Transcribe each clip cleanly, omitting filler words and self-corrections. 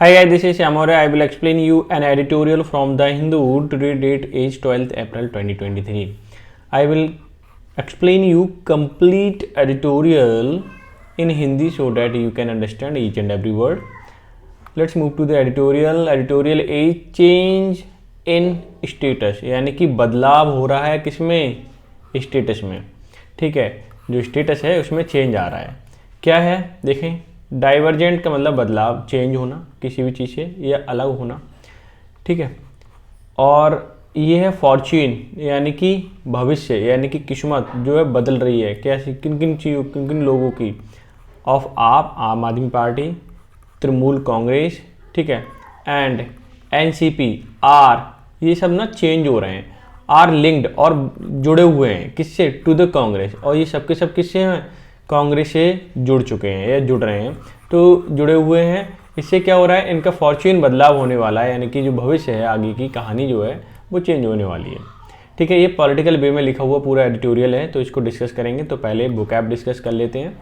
Hi guys, this is Amore. I will explain you an editorial from The Hindu. Today date is 12th April 2023. I will explain you complete editorial in Hindi so that you can understand each and every word. Let's move to the editorial. Editorial is change in status, यानी कि बदलाव हो रहा है किसमें, status में. ठीक है, जो स्टेटस है उसमें चेंज आ रहा है. क्या है देखें, डाइवर्जेंट का मतलब बदलाव, चेंज होना किसी भी चीज़ से या अलग होना. ठीक है, और ये है फॉर्च्यून यानी कि भविष्य, यानी कि किस्मत जो है बदल रही है. कैसी, किन किन चीज़ों, किन किन लोगों की. ऑफ आप, आम आदमी पार्टी, तृणमूल कांग्रेस, ठीक है, एंड एनसीपी, आर, ये सब ना चेंज हो रहे हैं. आर लिंक्ड और जुड़े हुए हैं किससे, टू द कांग्रेस. और ये सब के सब किससे हैं, कांग्रेस से जुड़ चुके हैं या जुड़ रहे हैं, तो जुड़े हुए हैं. इससे क्या हो रहा है, इनका फॉर्च्यून बदलाव होने वाला है, यानी कि जो भविष्य है, आगे की कहानी जो है वो चेंज होने वाली है. ठीक है, ये पॉलिटिकल वे में लिखा हुआ पूरा एडिटोरियल है, तो इसको डिस्कस करेंगे. तो पहले वोकैब डिस्कस कर लेते हैं.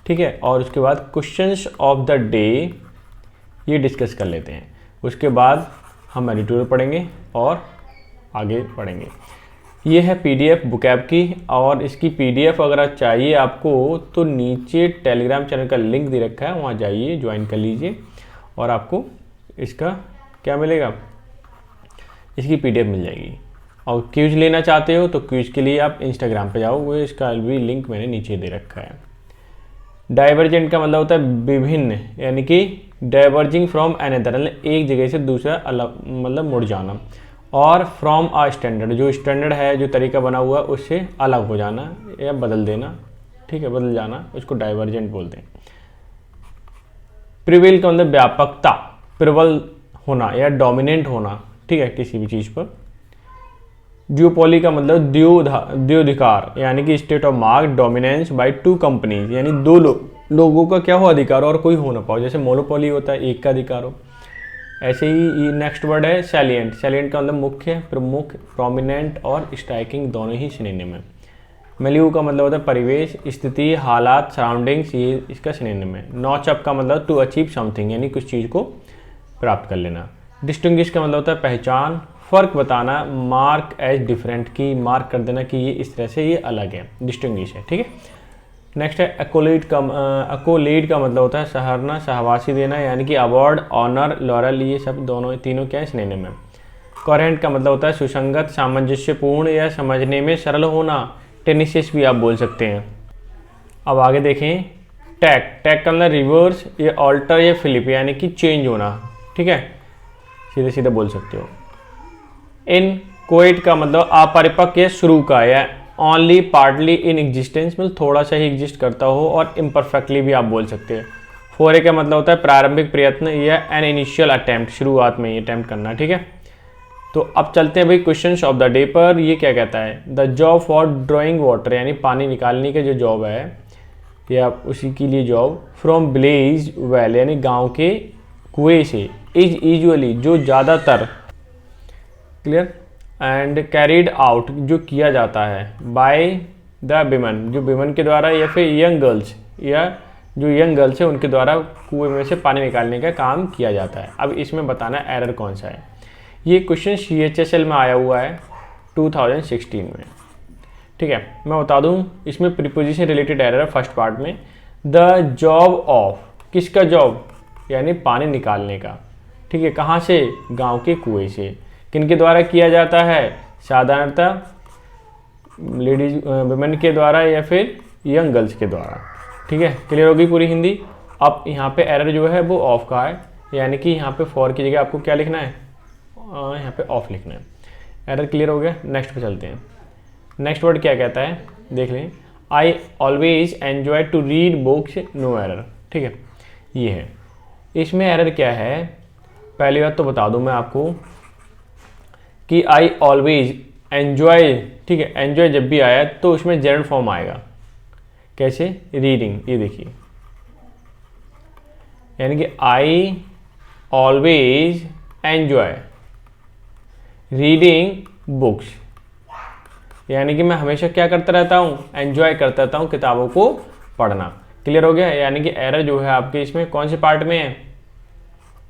ठीक है, और उसके बाद क्वेश्चंस ऑफ द डे ये डिस्कस कर लेते हैं. उसके बाद हम एडिटोरियल पढ़ेंगे और आगे पढ़ेंगे. ये है पीडीएफ वोकैब की, और इसकी पीडीएफ अगर चाहिए आपको तो नीचे टेलीग्राम चैनल का लिंक दे रखा है, वहाँ जाइए, ज्वाइन कर लीजिए और आपको इसका क्या मिलेगा, इसकी पीडीएफ मिल जाएगी. और क्यूज लेना चाहते हो तो क्यूज के लिए आप इंस्टाग्राम पे जाओ, वो इसका भी लिंक मैंने नीचे दे रखा है. डाइवर्जेंट का मतलब होता है विभिन्न, यानी कि डाइवर्जिंग फ्रॉम अनदर, एक जगह से दूसरा अलग, मतलब मुड़ जाना. और फ्रॉम आ स्टैंडर्ड, जो स्टैंडर्ड है, जो तरीका बना हुआ है उससे अलग हो जाना या बदल देना. ठीक है, बदल जाना, उसको डाइवर्जेंट बोलते हैं. प्रिवेल का मतलब व्यापकता, प्रबल होना या डोमिनेंट होना. ठीक है, किसी भी चीज़ पर. ड्यूपोली का मतलब द्योधिकार, यानी कि state of mark dominance by two companies, यानी दो लोगों का क्या हो अधिकार और कोई हो ना पाओ. जैसे मोनोपोली होता है, एक का अधिकार हो. ऐसे ही नेक्स्ट वर्ड है सैलिएंट. सैलिएंट का मतलब मुख्य, प्रमुख, प्रोमिनेंट और स्ट्राइकिंग दोनों ही सिनोनिम है. मिलियू का मतलब होता है परिवेश, स्थिति, हालात, सराउंडिंग्स, ये इसका सिनोनिम है. नॉच अप का मतलब टू अचीव समथिंग, यानी कुछ चीज़ को प्राप्त कर लेना. डिस्टिंग्विश का मतलब होता है पहचान, फ़र्क बताना. मार्क एज डिफरेंट, की मार्क कर देना कि ये इस तरह से ये अलग है, डिस्टिंग्विश है. ठीक है, नेक्स्ट है एक्कोलेड का मतलब होता है सराहना, शाबाशी देना, यानी कि अवार्ड, ऑनर, लॉरल, ये सब दोनों तीनों क्या है, सिनोनिम है. कोहेरेंट का मतलब होता है सुसंगत, सामंजस्यपूर्ण या समझने में सरल होना. टेनिसियस भी आप बोल सकते हैं. अब आगे देखें, टैक का मतलब रिवर्स या ऑल्टर या फ्लिप, यानी कि चेंज होना. ठीक है, सीधे सीधे बोल सकते हो. इन कोएट का मतलब अपरिपक्व या शुरू का, या ओनली पार्टली इन एग्जिस्टेंस, मतलब थोड़ा सा ही एग्जिस्ट करता हो. और इम्परफेक्टली भी आप बोल सकते हैं. फोरे का मतलब होता है प्रारंभिक प्रयत्न या एन इनिशियल अटेम्प्ट, शुरुआत में ही अटेम्प्ट करना. ठीक है, तो अब चलते हैं भाई क्वेश्चंस ऑफ द डे पर. ये क्या कहता है, the job for drawing water, यानी पानी निकालने का जो जॉब है या उसी के लिए जॉब. फ्रॉम विलेज वेल, यानी गाँव के कुएँ से. इज यूजुअली, जो ज़्यादातर. क्लियर. एंड कैरिड आउट, जो किया जाता है. बाय द विमेन, जो विमेन के द्वारा, या फिर यंग गर्ल्स, या जो यंग गर्ल्स है उनके द्वारा कुएं में से पानी निकालने का काम किया जाता है. अब इसमें बताना एरर कौन सा है. ये क्वेश्चन CHSL में आया हुआ है 2016 में. ठीक है, मैं बता दूं, इसमें प्रीपोजिशन रिलेटेड एरर है फर्स्ट पार्ट में. द जॉब ऑफ, किसका जॉब, यानी पानी निकालने का. ठीक है, कहाँ से, गाँव के कुएँ से. किनके द्वारा किया जाता है, साधारणतः लेडीज वुमेन के द्वारा या फिर यंग गर्ल्स के द्वारा. ठीक है, क्लियर होगी पूरी हिंदी. अब यहाँ पे एरर जो है वो ऑफ का है, यानी कि यहाँ पे फॉर की जगह आपको क्या लिखना है, यहाँ पे ऑफ लिखना है. एरर क्लियर हो गया. नेक्स्ट पे चलते हैं. नेक्स्ट वर्ड क्या कहता है, देख लें. I always enjoy to read books, no error. ठीक है, ये है. इसमें एरर क्या है, पहली बात तो बता दूँ मैं आपको कि आई ऑलवेज एन्जॉय. ठीक है, एन्जॉय जब भी आया तो उसमें जेरंड फॉर्म आएगा. कैसे, रीडिंग, ये देखिए, यानी कि आई ऑलवेज एन्जॉय रीडिंग बुक्स, यानी कि मैं हमेशा क्या करता रहता हूँ, एन्जॉय करता रहता हूँ किताबों को पढ़ना. क्लियर हो गया. यानी कि एरर जो है आपके इसमें कौन से पार्ट में है,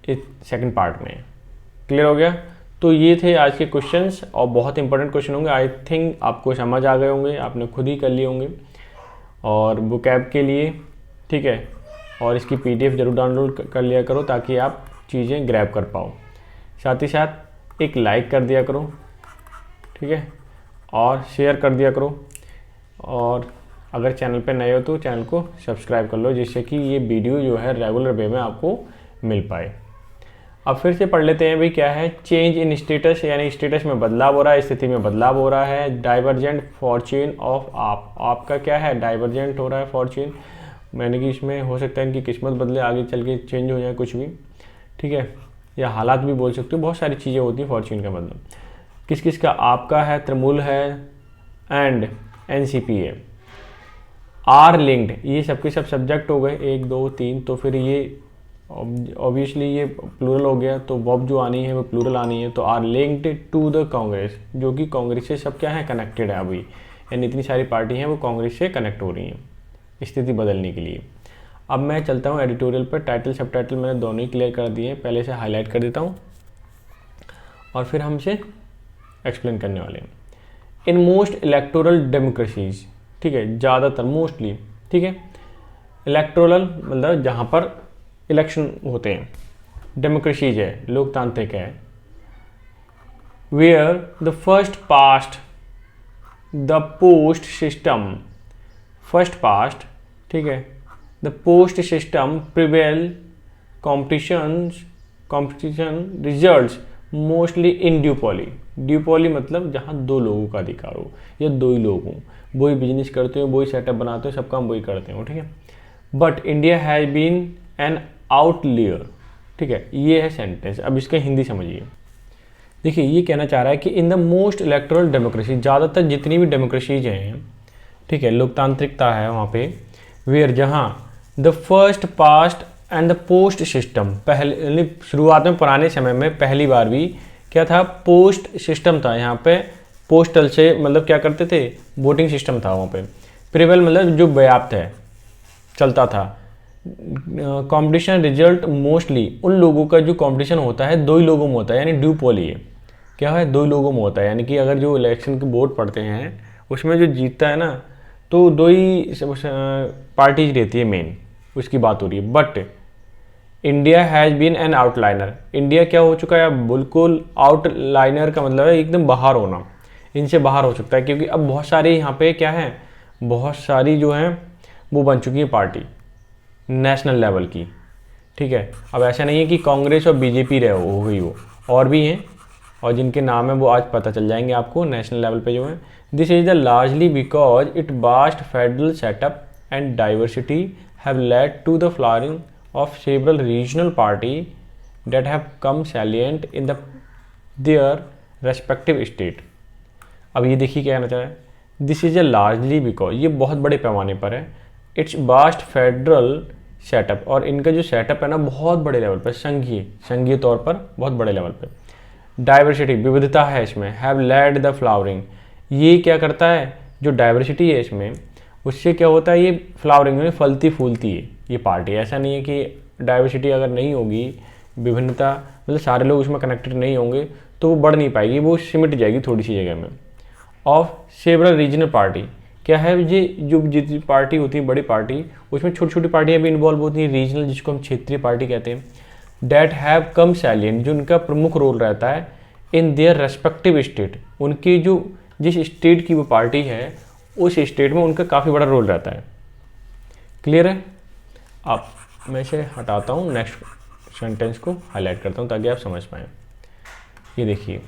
इस सेकंड पार्ट में। क्लियर हो गया? तो ये थे आज के क्वेश्चंस और बहुत इंपॉर्टेंट क्वेश्चन होंगे। आई थिंक आपको समझ आ गए होंगे, आपने खुद ही कर लिए होंगे और वोकैब के लिए, ठीक है। और इसकी PDF ज़रूर डाउनलोड कर लिया करो ताकि आप चीज़ें ग्रैब कर पाओ। साथ ही साथ एक लाइक कर दिया करो, ठीक है, और शेयर कर दिया करो। और अगर चैनल पे नए हो तो चैनल को सब्सक्राइब कर लो, जिससे कि ये वीडियो जो है रेगुलर वे में आपको मिल पाए। अब फिर से पढ़ लेते हैं भाई, क्या है चेंज इन स्टेटस, यानी स्टेटस में बदलाव हो रहा है, स्थिति में बदलाव हो रहा है। डाइवर्जेंट फॉर्च्यून ऑफ आपका क्या है, डाइवर्जेंट हो रहा है फॉर्च्यून, यानी कि इसमें हो सकता है इनकी किस्मत बदले, आगे चल के चेंज हो जाए कुछ भी, ठीक है, या हालात भी बोल सकते हो, बहुत सारी चीज़ें होती हैं फॉर्च्यून का मतलब। किस किस का, आपका है, तृणमूल है एंड NCP है। आर लिंक्ड, ये सबके सब सब्जेक्ट हो गए 1 2 3, तो फिर ये ऑब्वियसली ये प्लूरल हो गया, तो वर्ब जो आनी है वो प्लूरल आनी है। तो are linked to the Congress, जो कि कांग्रेस से सब क्या है, कनेक्टेड है अभी, यानी इतनी सारी पार्टी हैं वो कांग्रेस से कनेक्ट हो रही हैं स्थिति बदलने के लिए। अब मैं चलता हूँ एडिटोरियल पर। टाइटल सब टाइटल मैंने दोनों ही क्लियर कर दिए हैं, पहले से हाईलाइट कर देता हूँ और फिर हमसे एक्सप्लेन करने वाले हैं। इन मोस्ट इलेक्टोरल डेमोक्रेसीज, ठीक है, ज़्यादातर, मोस्टली, ठीक है, इलेक्टोरल मतलब जहाँ पर इलेक्शन होते हैं, डेमोक्रेसीज है, लोकतांत्रिक है। Where the first past the post system, first past, ठीक है, the post system prevail competition results mostly in duopoly. Duopoly मतलब जहाँ 2 लोगों का अधिकार हो या 2 ही लोग हों, वही बिजनेस करते हो, वही सेटअप बनाते हो, सब काम वही करते हो, ठीक है। But India has been an outlier, ठीक है, ये है सेंटेंस। अब इसका हिंदी समझिए। देखिए ये कहना चाह रहा है कि in the most electoral democracy, ज़्यादातर जितनी भी डेमोक्रेसीज हैं, ठीक है, लोकतांत्रिकता है वहाँ पे, वेयर जहाँ the first past and the post system, पहले शुरुआत में पुराने समय में पहली बार भी क्या था, पोस्ट सिस्टम था। यहाँ पे पोस्टल से मतलब क्या करते थे, वोटिंग सिस्टम था वहाँ पे। प्रिवेल मतलब जो व्याप्त है, चलता था। कंपटीशन रिजल्ट मोस्टली, उन लोगों का जो कंपटीशन होता है 2 ही लोगों में होता है, यानी ड्यूपॉली है, क्या है 2 ही लोगों में होता है। यानी कि अगर जो इलेक्शन के वोट पड़ते हैं उसमें जो जीतता है ना, तो 2 ही पार्टीज रहती है मेन, उसकी बात हो रही है। But India has been an outliner, India क्या हो चुका है, अब बिल्कुल आउटलाइनर का मतलब है एकदम बाहर होना, इनसे बाहर हो सकता है, क्योंकि अब बहुत सारी यहाँ पे क्या है, बहुत सारी जो हैं वो बन चुकी है पार्टी नेशनल लेवल की, ठीक है। अब ऐसा नहीं है कि कांग्रेस और BJP रहे हो गई, वो और भी हैं, और जिनके नाम है वो आज पता चल जाएंगे आपको नेशनल लेवल पे जो है। This is the largely because it vast federal setup and diversity have led to the flowering of several regional party that have come salient in their respective state। अब ये देखिए क्या कहना चाह रहा है, this is a largely because, ये बहुत बड़े पैमाने पर है, इट्स वास्ट फेडरल सेटअप, और इनका जो सेटअप है ना बहुत बड़े लेवल पर, संघीय तौर पर बहुत बड़े लेवल पर। डाइवर्सिटी, विविधता है इसमें, हैव लेड द फ्लावरिंग, ये क्या करता है, जो डाइवर्सिटी है इसमें, उससे क्या होता है, ये फ्लावरिंग में फलती फूलती है ये पार्टी। ऐसा नहीं है कि डाइवर्सिटी अगर नहीं होगी, विभिन्नता मतलब सारे लोग उसमें कनेक्टेड नहीं होंगे तो वो बढ़ नहीं पाएगी, वो सिमट जाएगी थोड़ी सी जगह में। ऑफ सेवरल रीजनल पार्टी, क्या है, ये जो जितनी पार्टी होती है बड़ी पार्टी, उसमें छोटी छोटी पार्टियाँ भी इन्वॉल्व होती हैं, रीजनल जिसको हम क्षेत्रीय पार्टी कहते हैं। डैट हैव कम सैलियंट, जो उनका प्रमुख रोल रहता है इन देयर रेस्पेक्टिव स्टेट, उनकी जो जिस स्टेट की वो पार्टी है उस स्टेट में उनका काफ़ी बड़ा रोल रहता है। क्लियर है? अब मैं इसे हटाता हूँ, नेक्स्ट सेंटेंस को हाईलाइट करता हूँ ताकि आप समझ पाएँ। ये देखिए,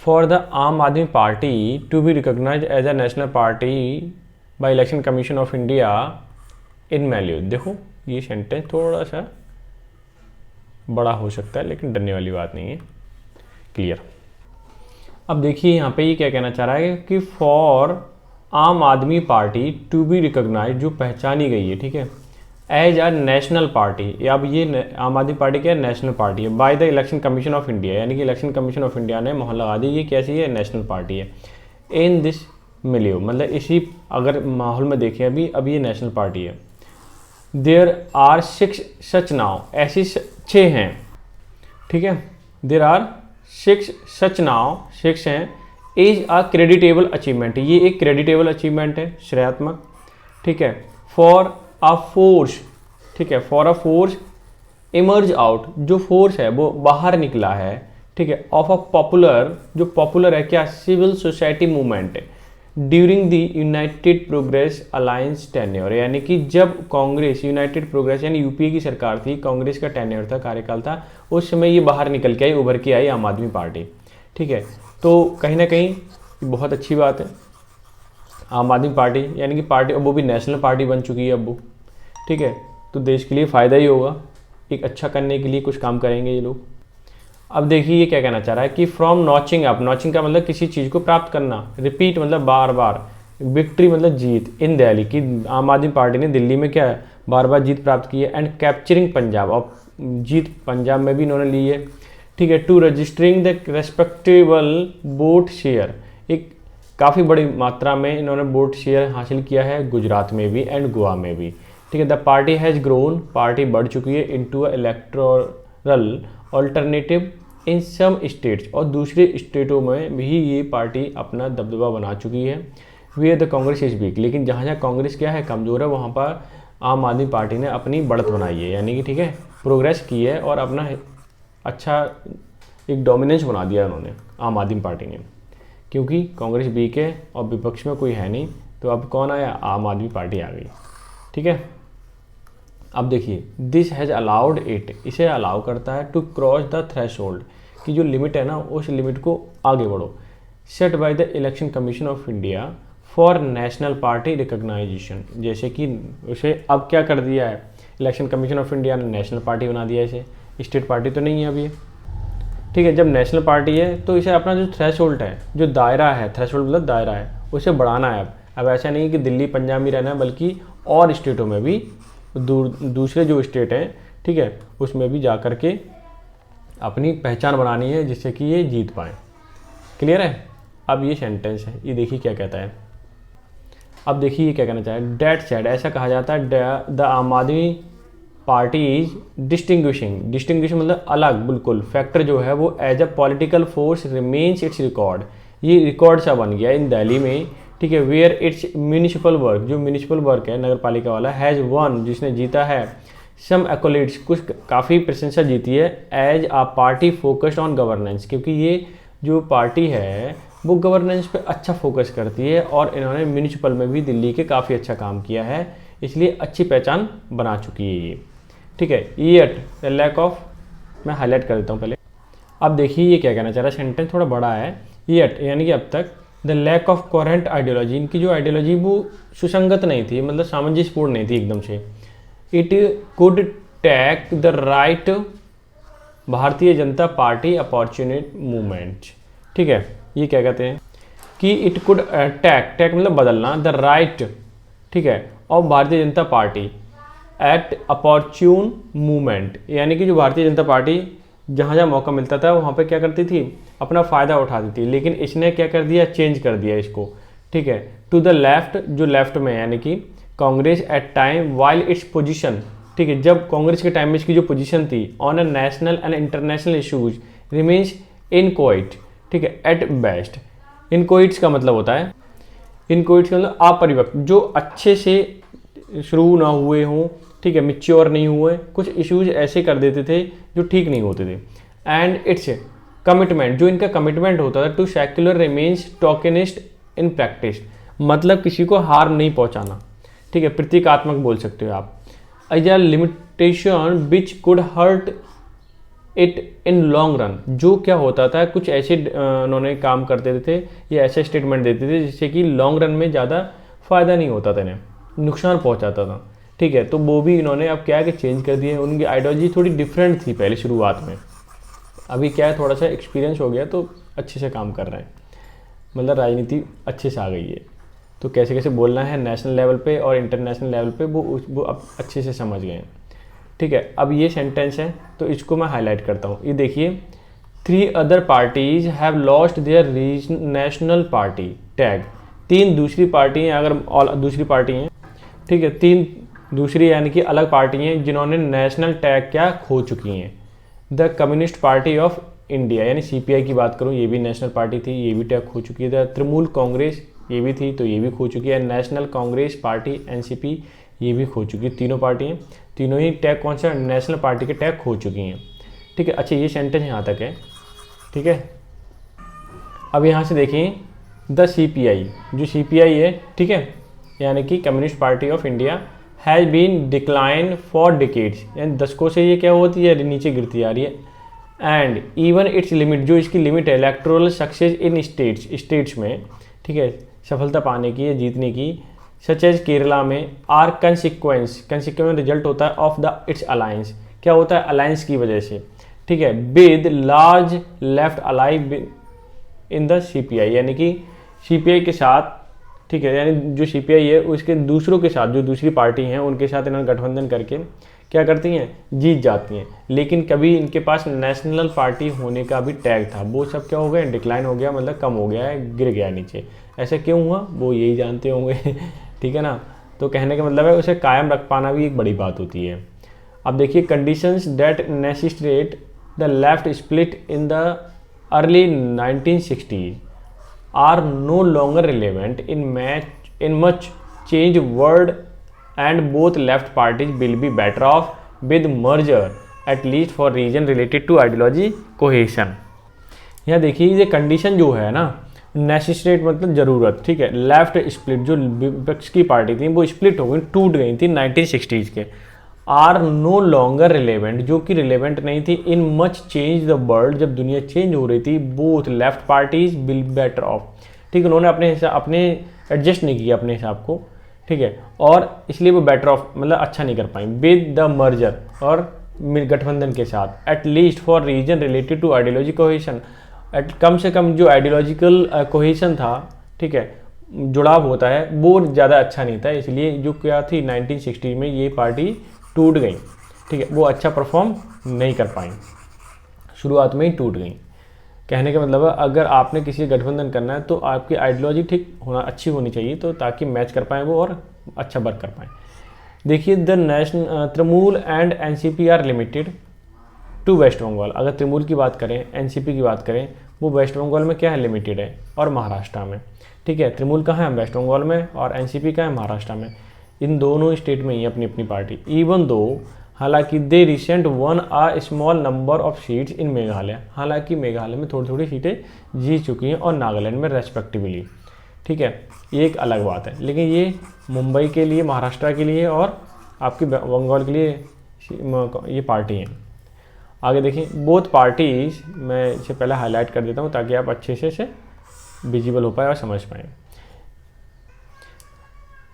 for the Aam Aadmi party to be recognize as a national party by election commission of India in value. देखो ये सेंटेंस थोड़ा सा बड़ा हो सकता है लेकिन डरने वाली बात नहीं है। क्लियर? अब देखिए यहाँ पे ये क्या कहना चाह रहा है कि फॉर आम Aadmi party to be recognise, जो पहचानी गई है, ठीक है, एज अ नेशनल पार्टी। अब ये आम आदमी पार्टी क्या है, नेशनल पार्टी है, bye the election commission of India, यानी कि इलेक्शन कमीशन ऑफ इंडिया ने मोहर लगा दी ये कैसी है, नेशनल पार्टी है। इन दिस मिलियो, मतलब इसी अगर माहौल में देखें अभी ये नेशनल पार्टी है। देयर आर 6 सच नाउ, ऐसी 6 हैं, ठीक है। देयर आर 6 सच नाउ, 6 हैं। इज अ क्रेडिटेबल अचीवमेंट, ये एक क्रेडिटेबल अचीवमेंट है, श्रेयात्मक, ठीक है। फॉर अ फोर्स, ठीक है, for a force emerge out, जो फोर्स है वो बाहर निकला है, ठीक है, ऑफ अ पॉपुलर, जो पॉपुलर है क्या, civil society movement during the united progressive alliance tenure, यानी कि जब कांग्रेस, यूनाइटेड प्रोग्रेस यानी यूपीए की सरकार थी, कांग्रेस का टेन्योर था, कार्यकाल था, उस समय ये बाहर निकल के आई, उभर के आई आम आदमी पार्टी, ठीक है। तो कहीं ना कहीं बहुत अच्छी बात है, आम आदमी पार्टी यानी कि पार्टी, अब वो भी नेशनल पार्टी बन चुकी है अब वो, ठीक है। तो देश के लिए फ़ायदा ही होगा, एक अच्छा करने के लिए कुछ काम करेंगे ये लोग। अब देखिए ये क्या कहना चाह रहा है कि फ्रॉम नॉचिंग अप, नॉचिंग का मतलब किसी चीज़ को प्राप्त करना, रिपीट मतलब बार बार, विक्ट्री मतलब जीत, इन दिल्ली की आम आदमी पार्टी ने दिल्ली में क्या है, बार बार जीत प्राप्त की है, एंड कैप्चरिंग पंजाब, और जीत पंजाब में भी इन्होंने ली है, ठीक है। To registering the respectable vote share, एक काफ़ी बड़ी मात्रा में इन्होंने वोट शेयर हासिल किया है गुजरात में भी एंड गोवा में भी, ठीक है। The party has grown, party बढ़ चुकी है, into a electoral alternative in some states, और दूसरे स्टेटों में भी ये पार्टी अपना दबदबा बना चुकी है। Way the Congress is weak, लेकिन जहाँ जहाँ कांग्रेस क्या है, कमज़ोर है, वहाँ पर आम आदमी पार्टी ने अपनी बढ़त बनाई है, यानी कि ठीक है, प्रोग्रेस की है और अपना अच्छा एक डोमिनेंस बना दिया उन्होंने, आम आदमी पार्टी ने, क्योंकि कांग्रेस वीक है और विपक्ष में कोई है नहीं, तो अब कौन आया, आम आदमी पार्टी आ गई, ठीक है। अब देखिए दिस हैज़ अलाउड इट, इसे अलाउ करता है टू क्रॉस द थ्रेशोल्ड, कि जो लिमिट है ना उस लिमिट को आगे बढ़ो, set by the election commission of India for national party recognition, जैसे कि उसे अब क्या कर दिया है, इलेक्शन कमीशन ऑफ इंडिया ने नेशनल पार्टी बना दिया इसे, स्टेट पार्टी तो नहीं है अभी, ठीक है। जब नेशनल पार्टी है तो इसे अपना जो थ्रेशोल्ड है, जो दायरा है, थ्रेशोल्ड मतलब दायरा है, उसे बढ़ाना है। अब ऐसा नहीं कि दिल्ली पंजाब में रहना है, बल्कि और स्टेटों में भी, दूसरे जो स्टेट हैं, ठीक है, उसमें भी जा कर के अपनी पहचान बनानी है, जिससे कि ये जीत पाएँ। क्लियर है। अब ये सेंटेंस है, ये देखिए क्या कहता है। अब देखिए ये क्या कहना चाहे, डेट सेड, ऐसा कहा जाता है, the Aam Aadmi party is distinguishing, distinguishing मतलब अलग बिल्कुल, फैक्टर जो है वो as a political force remains its record, ये रिकॉर्ड सा बन गया इन दिल्ली में, ठीक है। वेयर इट्स म्यूनिसिपल वर्क, जो म्यूनिसिपल वर्क है नगर पालिका वाला, हैज़ वन, जिसने जीता है, सम एक्कोलेट्स, कुछ काफ़ी प्रशंसा जीती है, as a party focused on governance, क्योंकि ये जो पार्टी है वो गवर्नेंस पे अच्छा फोकस करती है, और इन्होंने म्यूनिसिपल में भी दिल्ली के काफ़ी अच्छा काम किया है, इसलिए अच्छी पहचान बना चुकी है ये, ठीक है। येट द लैक ऑफ, मैं हाईलाइट कर देता हूँ पहले। अब देखिए ये क्या कहना चाह रहा है, सेंटेंस थोड़ा बड़ा है। येट यानी कि अब तक, the lack of current ideology, इनकी जो आइडियोलॉजी वो सुसंगत नहीं थी, मतलब सामंजस्यपूर्ण नहीं थी एकदम से। It could take the right Bharatiya Janata party अपॉर्चुनिट movement, ठीक है। ये क्या कहते हैं कि इट कुड टेक मतलब बदलना, द राइट, ठीक है, और भारतीय जनता पार्टी एट अपॉर्चून मूवमेंट, यानी कि जो भारतीय जनता पार्टी जहाँ जहाँ मौका मिलता था वहाँ पे क्या करती थी, अपना फ़ायदा उठाती थी, लेकिन इसने क्या कर दिया, चेंज कर दिया इसको, ठीक है। टू द लेफ्ट, जो लेफ्ट में, यानी कि Congress at time while its position, ठीक है, जब कांग्रेस के टाइम में इसकी जो पोजीशन थी on a national and international issues remains inchoate, ठीक है, एट बेस्ट। इनकोइट्स का मतलब होता है, इनकोइट्स का मतलब अपरिपक्व, जो अच्छे से शुरू ना हुए हों, ठीक है, मिच्योर नहीं हुए, कुछ इश्यूज ऐसे कर देते थे जो ठीक नहीं होते थे। एंड इट्स कमिटमेंट, जो इनका कमिटमेंट होता था, to secular remains tokenist in practice, मतलब किसी को हार्म नहीं पहुंचाना, ठीक है, प्रतीकात्मक बोल सकते हो आप। As a limitation which could hurt it in long run, जो क्या होता था, कुछ ऐसे उन्होंने काम कर देते थे या ऐसे स्टेटमेंट देते थे जिससे कि लॉन्ग रन में ज़्यादा फ़ायदा नहीं होता था, इन्हें नुकसान पहुंचाता था, ठीक है। तो वो भी इन्होंने अब क्या है कि चेंज कर दिए, उनकी आइडियोलॉजी थोड़ी डिफरेंट थी पहले शुरुआत में, अभी क्या है थोड़ा सा एक्सपीरियंस हो गया तो अच्छे से काम कर रहे हैं, मतलब राजनीति अच्छे से आ गई है, तो कैसे कैसे बोलना है नेशनल लेवल पे और इंटरनेशनल लेवल पे वो अब अच्छे से समझ गए हैं, ठीक है। अब ये सेंटेंस है तो इसको मैं हाईलाइट करता हूँ, ये देखिए, 3 other parties have lost their national party tag, 3 दूसरी पार्टी हैं, अगर और दूसरी पार्टी हैं, ठीक है, 3 दूसरी यानी कि अलग पार्टी हैं जिन्होंने नेशनल टैग क्या खो चुकी हैं। The communist party of India यानी सीपीआई की बात करूं, ये भी नेशनल पार्टी थी, ये भी टैग खो चुकी है। द तृणमूल कांग्रेस ये भी थी, तो ये भी खो चुकी है। नेशनल कांग्रेस पार्टी एनसीपी ये भी खो चुकी है। तीनों पार्टियाँ, तीनों ही टैग कौन सा, नेशनल पार्टी के टैग खो चुकी हैं। ठीक है, अच्छा ये सेंटेंस यहाँ तक है। ठीक है, अब यहाँ से देखिए द सीपीआई, जो सीपीआई है, ठीक है, यानी कि communist party of India has been decline for decades, यानी दशकों से ये क्या होती है, नीचे गिरती आ रही है। एंड इवन इट्स लिमिट, जो इसकी लिमिट है इलेक्टोरल सक्सेस इन स्टेट्स में, ठीक है, सफलता पाने की या जीतने की, सच एज केरला में, आर कंसिक्वेंस रिजल्ट होता है ऑफ द इट्स अलायंस, क्या होता है, अलायंस की वजह से। ठीक है, with large left ally in the CPI, यानी कि सीपीआई के साथ, ठीक है, यानी जो सीपीआई है उसके दूसरों के साथ, जो दूसरी पार्टी हैं उनके साथ इन्होंने गठबंधन करके क्या करती हैं, जीत जाती हैं। लेकिन कभी इनके पास नेशनल पार्टी होने का भी टैग था, वो सब क्या हो गया, डिक्लाइन हो गया, मतलब कम हो गया है, गिर गया नीचे। ऐसा क्यों हुआ वो यही जानते होंगे। ठीक है ना, तो कहने का मतलब है उसे कायम रख पाना भी एक बड़ी बात होती है। अब देखिए conditions that necessitate the left split in the early 1960s are no longer relevant in much changed world, and both left parties will be better off with merger, at least for reason related to ideology cohesion। यहाँ देखिए ये condition जो है ना, नेसेसिटेट मतलब ज़रूरत, ठीक है, लेफ्ट स्प्लिट, जो विपक्ष की पार्टी थी वो स्प्लिट हो गई, टूट गई थी 1960s के, आर नो लॉन्गर रिलेवेंट, जो कि रिलेवेंट नहीं थी, in much change the world, जब दुनिया चेंज हो रही थी, both left parties will better of, ठीक है, उन्होंने अपने एडजस्ट नहीं किया अपने हिसाब को, ठीक है, और इसलिए वो बेटर ऑफ मतलब अच्छा नहीं कर पाई विद द मर्जर, और गठबंधन के साथ, at least for reason related to ideology cohesion, कम से कम जो आइडियोलॉजिकल कोहेशन था, ठीक है, जुड़ाव होता है, वो ज़्यादा अच्छा नहीं था, इसलिए जो क्या थी 1960 में ये पार्टी टूट गई, ठीक है, वो अच्छा परफॉर्म नहीं कर पाई, शुरुआत में ही टूट गई। कहने का मतलब है अगर आपने किसी गठबंधन करना है तो आपकी आइडियोलॉजी ठीक होना, अच्छी होनी चाहिए, तो ताकि मैच कर पाएँ वो और अच्छा वर्क कर पाएँ। देखिए the national Trinamool and NCP are limited to west Bengal, अगर तृणमूल की बात करें, एनसीपी की बात करें, वो वेस्ट बंगाल में क्या है, लिमिटेड है, और महाराष्ट्र में, ठीक है, तृणमूल कहाँ है, वेस्ट बंगाल में, और एनसीपी कहाँ है, महाराष्ट्र में। इन दोनों स्टेट में ही अपनी अपनी पार्टी, इवन दो, हालांकि they recent won a small number of seats in Meghalaya, हालांकि मेघालय में थोड़ी थोड़ी सीटें जीत चुकी हैं, और नागालैंड में रेस्पेक्टिवली, ठीक है, ये एक अलग बात है। लेकिन ये मुंबई के लिए, महाराष्ट्र के लिए और आपकी बंगाल के लिए ये पार्टी हैं। आगे देखिए बोथ पार्टीज, मैं इसे पहले हाईलाइट कर देता हूँ ताकि आप अच्छे से इसे विजिबल हो पाए और समझ पाएँ।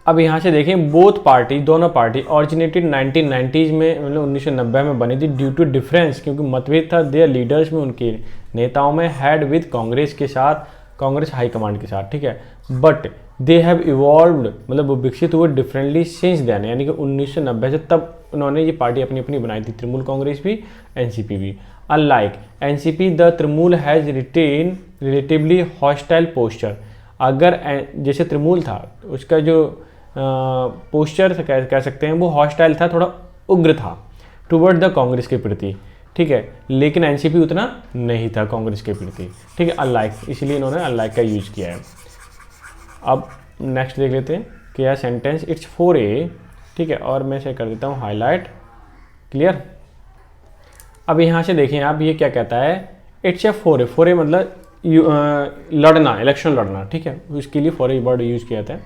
अब यहाँ से देखें बोथ पार्टी, दोनों पार्टी ऑरिजिनेटेड 1990s में, मतलब 1990 में बनी थी, ड्यू टू डिफरेंस, क्योंकि मतभेद था देयर लीडर्स में, उनके नेताओं में, हैड विद कांग्रेस के साथ, कांग्रेस हाईकमांड के साथ, ठीक है, बट दे हैव इवॉल्व्ड, मतलब वो विकसित हुए डिफरेंटली सिंस देन, यानी कि 1990 से तब उन्होंने ये पार्टी अपनी अपनी बनाई थी, तृणमूल कांग्रेस भी, एनसीपी भी। Unlike NCP the Trinamool has retain relatively hostile posture, अगर जैसे तृणमूल था उसका जो पोस्चर कह सकते हैं वो हॉस्टाइल था, थोड़ा उग्र था टुवर्ड द कांग्रेस के प्रति, ठीक है, लेकिन एनसीपी उतना नहीं था कांग्रेस के प्रति, ठीक है, अनलाइक, इसलिए इन्होंने अनलाइक का यूज किया है। अब नेक्स्ट देख लेते हैं कि यह सेंटेंस इट्स 4A, ठीक है, और मैं इसे कर देता हूँ हाईलाइट, क्लियर। अब यहाँ से देखें आप, ये क्या कहता है, इट्स ए 4A, 4A मतलब लड़ना, इलेक्शन लड़ना, ठीक है, उसके लिए 4A वर्ड यूज किया था।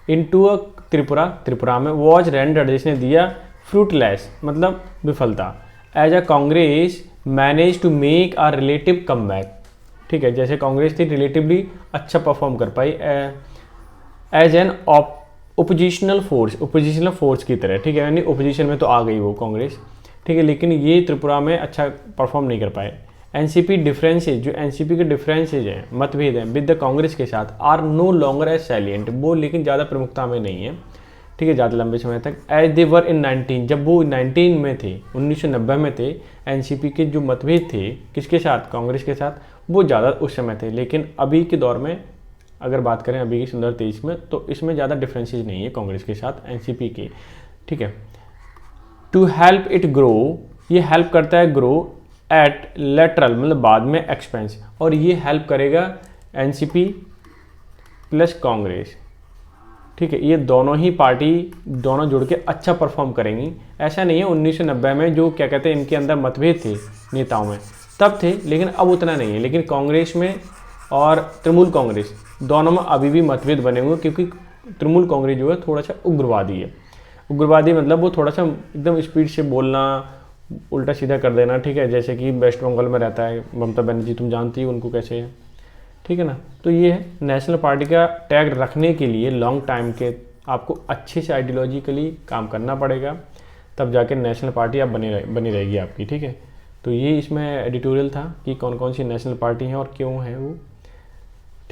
इनटू अ त्रिपुरा, त्रिपुरा में वॉज रेंडर्ड, जिसने दिया फ्रूटलेस मतलब विफलता, as a Congress manage to make a relative comeback, ठीक है, जैसे कांग्रेस थी रिलेटिवली अच्छा परफॉर्म कर पाई एज एन ओपोजिशनल फोर्स की तरह, ठीक है, यानी ओपोजिशन में तो आ गई वो कांग्रेस, ठीक है, लेकिन ये त्रिपुरा में अच्छा परफॉर्म नहीं कर पाए। एनसीपी डिफरेंसेज, जो एनसीपी के डिफरेंसेज हैं, मतभेद हैं विद द कांग्रेस के साथ, are no longer as salient, वो लेकिन ज़्यादा प्रमुखता में नहीं है, ठीक है, ज़्यादा लंबे समय तक, एज दे वर इन 19, जब वो 19 में थे, 1990 में थे, एनसीपी के जो मतभेद थे किसके साथ, कांग्रेस के साथ, वो ज़्यादा उस समय थे। लेकिन अभी के दौर में अगर बात करें अभी की सुंदर 23 में, तो इसमें ज़्यादा डिफरेंसेज नहीं है कांग्रेस के साथ एनसीपी के, ठीक है। टू हेल्प इट ग्रो, ये हेल्प करता है ग्रो एट लेटरल मतलब बाद में एक्सपेंस, और ये हेल्प करेगा एनसीपी प्लस कांग्रेस, ठीक है। ये दोनों ही पार्टी दोनों जुड़ के अच्छा परफॉर्म करेंगी। ऐसा नहीं है 1990 में जो क्या कहते हैं इनके अंदर मतभेद थे नेताओं में तब थे, लेकिन अब उतना नहीं है। लेकिन कांग्रेस में और तृणमूल कांग्रेस दोनों में अभी भी मतभेद बने हुए, क्योंकि तृणमूल कांग्रेस जो है थोड़ा सा उग्रवादी है। उग्रवादी मतलब वो थोड़ा सा एकदम स्पीड से बोलना, उल्टा सीधा कर देना, ठीक है। जैसे कि वेस्ट बंगाल में रहता है ममता बनर्जी, तुम जानती हो उनको कैसे है, ठीक है ना। तो ये है नेशनल पार्टी का टैग रखने के लिए लॉन्ग टाइम के आपको अच्छे से आइडियोलॉजिकली काम करना पड़ेगा, तब जाके नेशनल पार्टी आप बनी रहेगी आपकी, ठीक है। तो ये इसमें एडिटोरियल था कि कौन कौन सी नेशनल पार्टी हैं और क्यों है वो,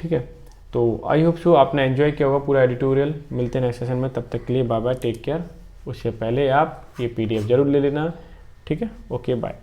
ठीक है। तो आई होप सो आपने एंजॉय किया होगा पूरा एडिटोरियल। मिलते हैं नेक्स्ट सेशन में, तब तक के लिए बाय बाय, टेक केयर। उससे पहले आप ये PDF जरूर ले लेना, ठीक है। Okay bye.